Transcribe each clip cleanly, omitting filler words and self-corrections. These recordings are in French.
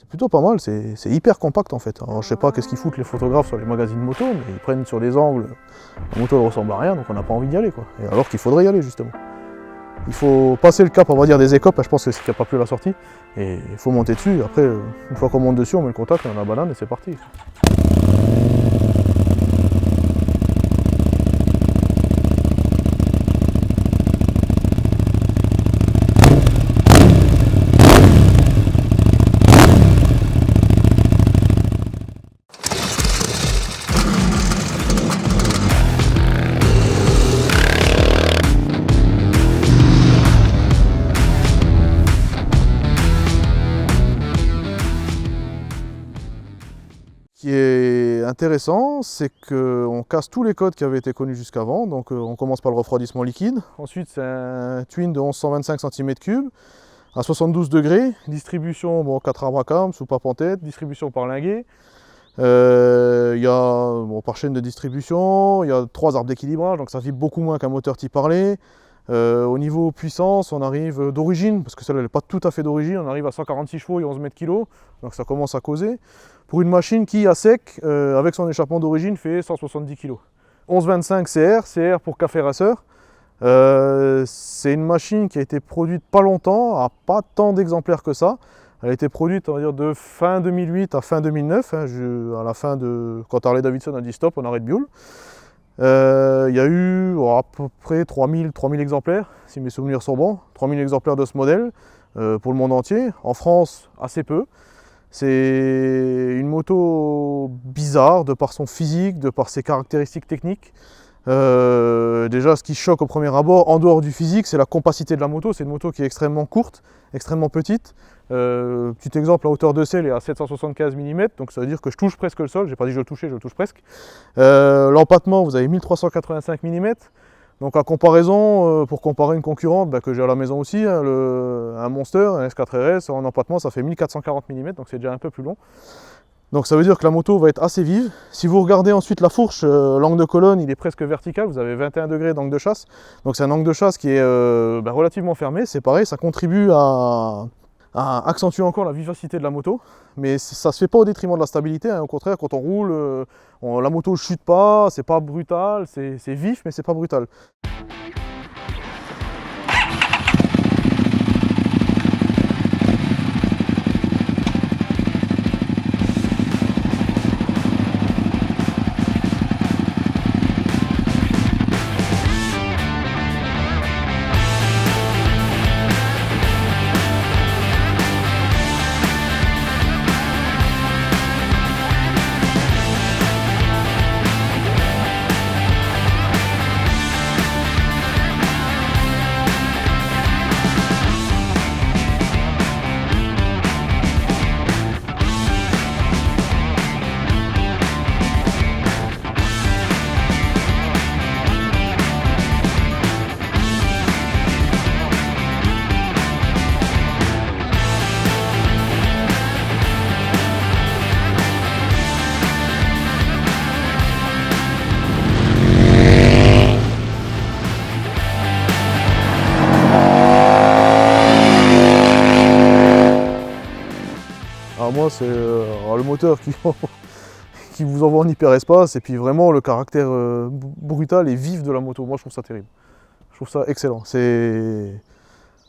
C'est plutôt pas mal, c'est hyper compact en fait. Alors je sais pas qu'est-ce qu'ils foutent les photographes sur les magazines moto, mais ils prennent sur des angles, la moto elle ressemble à rien, donc on n'a pas envie d'y aller quoi. Et alors qu'il faudrait y aller justement. Il faut passer le cap, on va dire, des écopes, je pense que c'est qu'il n'y a pas plus la sortie, et il faut monter dessus, après, une fois qu'on monte dessus, on met le contact, on a la banane et c'est parti. Ce qui est intéressant, c'est qu'on casse tous les codes qui avaient été connus jusqu'avant. Donc on commence par le refroidissement liquide. Ensuite, c'est un twin de 1125 cm3 à 72 degrés. Distribution, bon, 4 arbres à cam, soupape en tête, distribution par linguet. Il y a par chaîne de distribution, il y a 3 arbres d'équilibrage, donc ça vibre beaucoup moins qu'un moteur type Harley. Au niveau puissance, on arrive d'origine, parce que celle-là n'est pas tout à fait d'origine, on arrive à 146 chevaux et 11 mètres kg, donc ça commence à causer. Pour une machine qui, à sec, avec son échappement d'origine, fait 170 kg. 1125 CR pour Café Racer. C'est une machine qui a été produite pas longtemps, à pas tant d'exemplaires que ça. Elle a été produite, on va dire, de fin 2008 à fin 2009, à la fin de quand Harley Davidson a dit stop, on arrête Buell. Il y a eu à peu près 3000 exemplaires, si mes souvenirs sont bons, 3000 exemplaires de ce modèle pour le monde entier. En France, assez peu. C'est une moto bizarre de par son physique, de par ses caractéristiques techniques. Déjà, ce qui choque au premier abord, en dehors du physique, c'est la compacité de la moto. C'est une moto qui est extrêmement courte, extrêmement petite. Petit exemple, la hauteur de selle est à 775 mm, donc ça veut dire que je touche presque le sol. J'ai pas dit je le touchais, je le touche presque. L'empattement, vous avez 1385 mm. Donc à comparaison, pour comparer une concurrente que j'ai à la maison aussi, un Monster, un S4 RS, en empattement ça fait 1440 mm, donc c'est déjà un peu plus long. Donc ça veut dire que la moto va être assez vive. Si vous regardez ensuite la fourche, l'angle de colonne il est presque vertical, vous avez 21 degrés d'angle de chasse. Donc c'est un angle de chasse qui est relativement fermé, c'est pareil, ça contribue à accentuer encore la vivacité de la moto. Mais ça ne se fait pas au détriment de la stabilité, hein. Au contraire, quand on roule, la moto ne chute pas, c'est pas brutal, c'est vif mais c'est pas brutal. Alors moi c'est le moteur qui vous envoie en hyperespace et puis vraiment le caractère brutal et vif de la moto. Moi je trouve ça terrible. Je trouve ça excellent. Je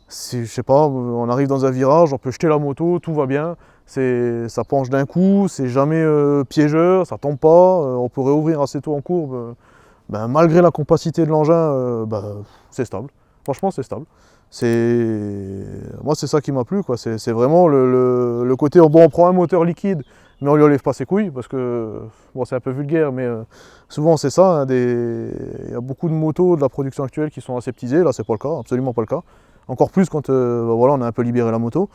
sais pas, on arrive dans un virage, on peut jeter la moto, tout va bien. Ça penche d'un coup, c'est jamais piégeur, ça tombe pas, on peut réouvrir assez tôt en courbe. Malgré la compacité de l'engin, c'est stable. Franchement c'est stable. Moi c'est ça qui m'a plu, quoi. C'est vraiment le côté, bon, on prend un moteur liquide mais on lui enlève pas ses couilles parce que, bon, c'est un peu vulgaire mais souvent c'est ça, hein, il y a beaucoup de motos de la production actuelle qui sont aseptisées, là c'est pas le cas, absolument pas le cas. Encore plus quand voilà, on a un peu libéré la moto.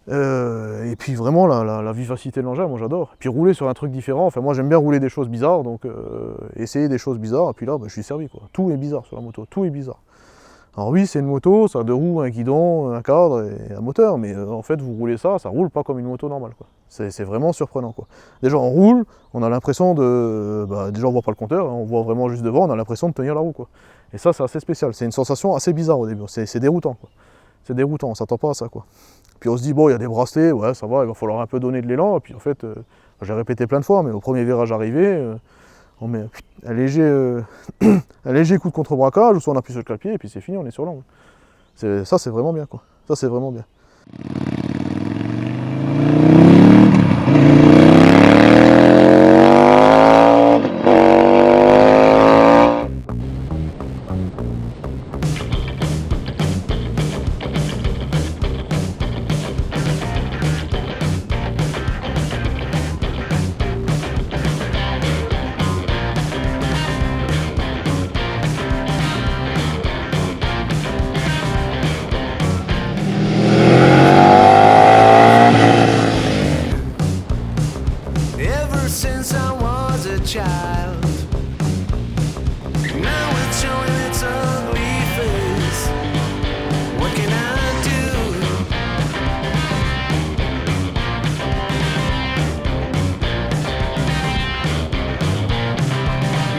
Et puis vraiment la vivacité de l'engin, moi j'adore. Et puis rouler sur un truc différent, enfin moi j'aime bien rouler des choses bizarres, donc essayer des choses bizarres, et puis là je suis servi, quoi. Tout est bizarre sur la moto, tout est bizarre. Alors oui, c'est une moto, ça a 2 roues, un guidon, un cadre et un moteur, mais en fait vous roulez ça roule pas comme une moto normale, quoi. C'est vraiment surprenant, quoi. Déjà on roule, on a l'impression de... déjà on voit pas le compteur, hein, on voit vraiment juste devant, on a l'impression de tenir la roue, quoi. Et ça c'est assez spécial, c'est une sensation assez bizarre au début, c'est déroutant, quoi. C'est déroutant, on s'attend pas à ça, quoi. Puis on se dit, bon, il y a des bracelets, ouais, ça va, il va falloir un peu donner de l'élan. Et puis en fait, j'ai répété plein de fois, mais au premier virage arrivé, on met un léger, un léger coup de contre-braquage, ou soit on appuie sur le clavier, et puis c'est fini, on est sur l'angle. Ça, c'est vraiment bien, quoi. Ça, c'est vraiment bien. Since I was a child, now it's showing its ugly face. What can I do?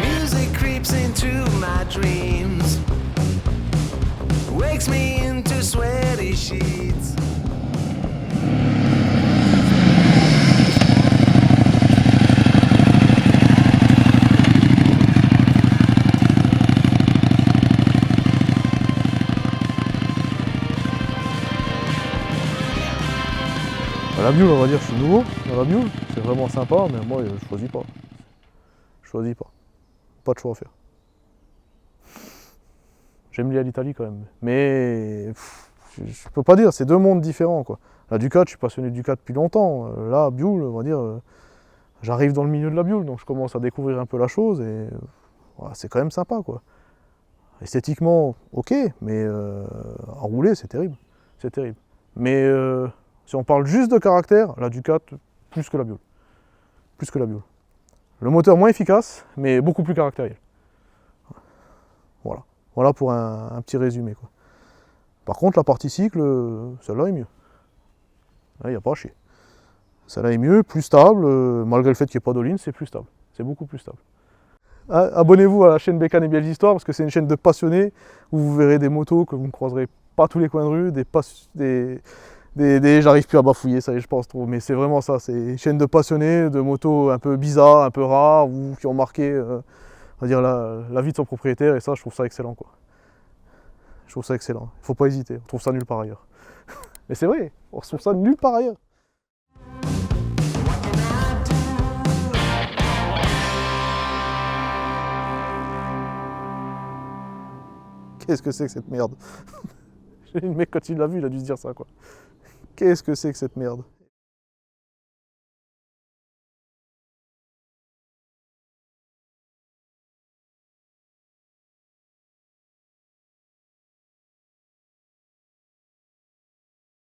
Music creeps into my dreams, wakes me into sweaty sheets. La mule, on va dire, je suis nouveau dans la mule, c'est vraiment sympa, mais moi, je choisis pas. Je choisis pas. Pas de choix à faire. J'aime bien l'Italie quand même, mais je peux pas dire, c'est deux mondes différents, quoi. La Ducat, je suis passionné de Ducat depuis longtemps. Là, Buell, on va dire, j'arrive dans le milieu de la Buell, donc je commence à découvrir un peu la chose, et ouais, c'est quand même sympa, quoi. Esthétiquement, ok, mais à rouler, c'est terrible. C'est terrible. Mais si on parle juste de caractère, la Ducat, plus que la Buell. Plus que la Buell. Le moteur moins efficace, mais beaucoup plus caractériel. Voilà. Voilà pour un petit résumé, quoi. Par contre, la partie cycle, celle-là est mieux. Là, il n'y a pas à chier. Celle-là est mieux, plus stable, malgré le fait qu'il n'y ait pas d'all-in, c'est plus stable. C'est beaucoup plus stable. Abonnez-vous à la chaîne Bécane et Belles Histoires, parce que c'est une chaîne de passionnés, où vous verrez des motos que vous ne croiserez pas à tous les coins de rue, j'arrive plus à bafouiller, ça y est, je pense trop, mais c'est vraiment ça, c'est une chaîne de passionnés, de motos un peu bizarres, un peu rares, ou qui ont marqué on va dire la vie de son propriétaire, et ça, je trouve ça excellent, quoi. Je trouve ça excellent, il faut pas hésiter, on trouve ça nulle part ailleurs. Mais c'est vrai, on trouve ça nulle part ailleurs. Qu'est-ce que c'est que cette merde? Le mec, quand il l'a vu, il a dû se dire ça, quoi. Qu'est-ce que c'est que cette merde?